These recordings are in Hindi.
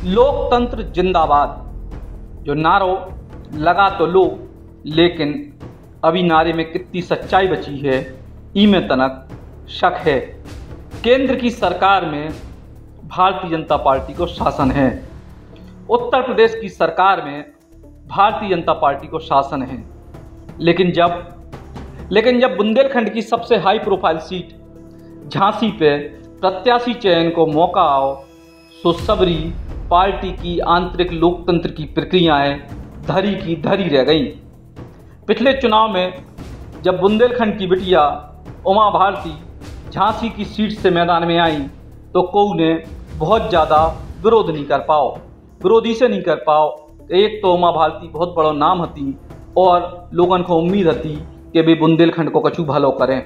लोकतंत्र जिंदाबाद जो नारो लगा तो लो, लेकिन अभी नारे में कितनी सच्चाई बची है इमें तनक शक है। केंद्र की सरकार में भारतीय जनता पार्टी को शासन है, उत्तर प्रदेश की सरकार में भारतीय जनता पार्टी को शासन है, लेकिन जब बुंदेलखंड की सबसे हाई प्रोफाइल सीट झांसी पे प्रत्याशी चयन को मौका आओ तो सबरी पार्टी की आंतरिक लोकतंत्र की प्रक्रियाएं धरी की धरी रह गईं। पिछले चुनाव में जब बुंदेलखंड की बिटिया उमा भारती झांसी की सीट से मैदान में आई तो कोई ने बहुत ज़्यादा विरोध नहीं कर पाओ, विरोधी से नहीं कर पाओ। एक तो उमा भारती बहुत बड़ा नाम हती और लोगों को उम्मीद हती कि वे बुंदेलखंड को कछु भलो करें।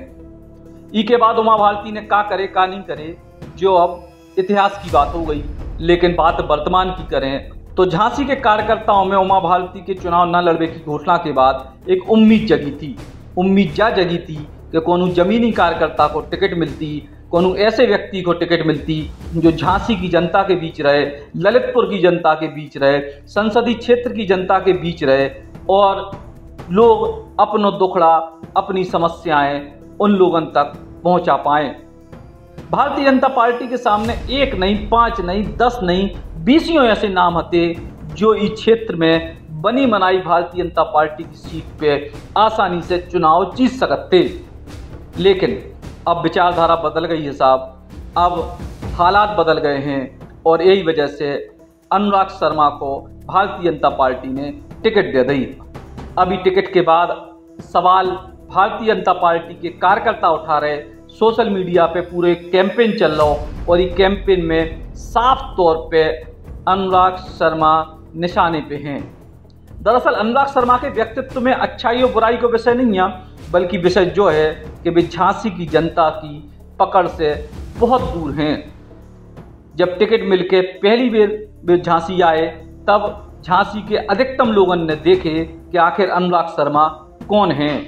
ई के बाद उमा भारती ने का करे का नहीं करे जो अब इतिहास की बात हो गई, लेकिन बात वर्तमान की करें तो झांसी के कार्यकर्ताओं में उमा भारती के चुनाव न लड़ने की घोषणा के बाद एक उम्मीद जगी थी। उम्मीद जगी थी कि कोनो जमीनी कार्यकर्ता को टिकट मिलती, कोनो ऐसे व्यक्ति को टिकट मिलती जो झांसी की जनता के बीच रहे, ललितपुर की जनता के बीच रहे, संसदीय क्षेत्र की जनता के बीच रहे और लोग अपना दुखड़ा अपनी समस्याएं उन लोगों तक पहुंचा पाएं। भारतीय जनता पार्टी के सामने 1 नहीं 5 नहीं 10 नहीं 20 ऐसे नाम हते जो इस क्षेत्र में बनी बनाई भारतीय जनता पार्टी की सीट पे आसानी से चुनाव जीत सकते। लेकिन अब विचारधारा बदल गई है साहब, अब हालात बदल गए हैं और यही वजह से अनुराग शर्मा को भारतीय जनता पार्टी ने टिकट दे दी। अभी टिकट के बाद सवाल भारतीय जनता पार्टी के कार्यकर्ता उठा रहे, सोशल मीडिया पे पूरे कैंपेन चल रहा और ये कैंपेन में साफ तौर पे अनुराग शर्मा निशाने पे हैं। दरअसल अनुराग शर्मा के व्यक्तित्व में अच्छाई और बुराई का विषय नहीं है, बल्कि विषय जो है कि वे झांसी की जनता की पकड़ से बहुत दूर हैं। जब टिकट मिलके पहली बार वे झांसी आए तब झांसी के अधिकतम लोगों ने देखे कि आखिर अनुराग शर्मा कौन हैं।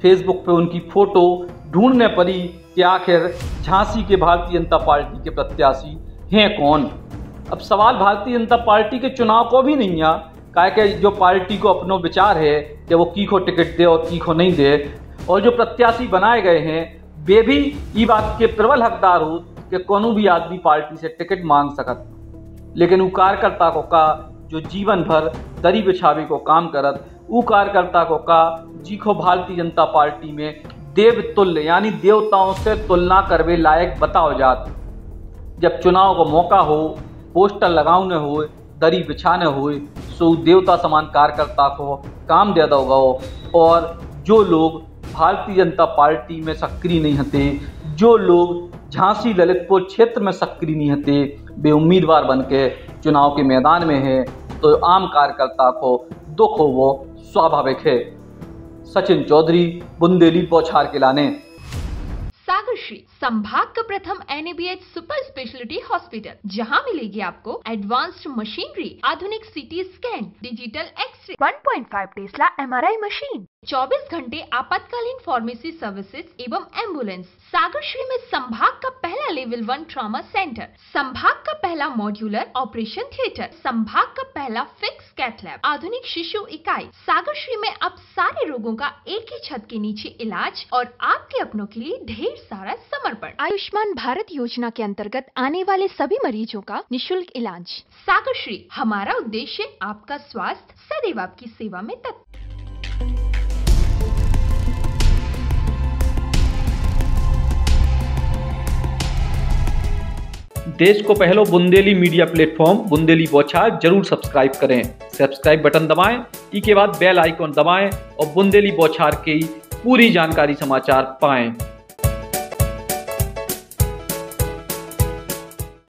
फेसबुक पे उनकी फोटो ढूंढने पड़ी कि आखिर झांसी के भारतीय जनता पार्टी के प्रत्याशी हैं कौन। अब सवाल भारतीय जनता पार्टी के चुनाव को भी नहीं है, काहे कि जो पार्टी को अपनो विचार है कि वो की को टिकट दे और की को नहीं दे, और जो प्रत्याशी बनाए गए हैं वे भी ये बात के प्रबल हकदार हो कि कोनो भी आदमी पार्टी से टिकट मांग सकत, लेकिन वो कार्यकर्ता को का जो जीवन भर दरी बिछावे को काम करत, वो कार्यकर्ता को का जी को भारतीय जनता पार्टी में देव तुल्य यानी देवताओं से तुलना करवे लायक बताओ जात। जब चुनाव का मौका हो, पोस्टर लगाने हो, दरी बिछाने हो, सो देवता समान कार्यकर्ता को काम दे दोगा। और जो लोग भारतीय जनता पार्टी में सक्रिय नहीं हते, जो लोग झांसी ललितपुर क्षेत्र में सक्रिय नहीं हते, वे उम्मीदवार बन के चुनाव के मैदान में है तो आम कार्यकर्ता को दुख हो वो स्वाभाविक है। सचिन चौधरी, बुंदेली बौछार के लाने। सागर श्री संभाग का प्रथम NABH सुपर स्पेशलिटी हॉस्पिटल, जहां मिलेगी आपको एडवांस्ड मशीनरी, आधुनिक CT scan, digital x ray, 1.5 tesla MRI machine, 24 घंटे आपातकालीन फार्मेसी सर्विसेज एवं एम्बुलेंस। सागर श्री में संभाग का पहला लेवल 1 ट्रॉमा सेंटर, संभाग का पहला मॉड्यूलर ऑपरेशन थिएटर, संभाग का पहला फिक्स कैथ लैब, आधुनिक शिशु इकाई। सागर श्री में अब सारे रोगों का एक ही छत के नीचे इलाज और आपके अपनों के लिए ढेर सारा समर्पण। आयुष्मान भारत योजना के अंतर्गत आने वाले सभी मरीजों का निःशुल्क इलाज। सागर श्री, हमारा उद्देश्य आपका स्वास्थ्य सदैव आपकी सेवा में तत्पर। देश को पहलो बुंदेली मीडिया प्लेटफॉर्म बुंदेली बौछार जरूर सब्सक्राइब करें। सब्सक्राइब बटन दबाएं, इसके बाद बेल आइकॉन दबाएं और बुंदेली बौछार की पूरी जानकारी समाचार पाएं।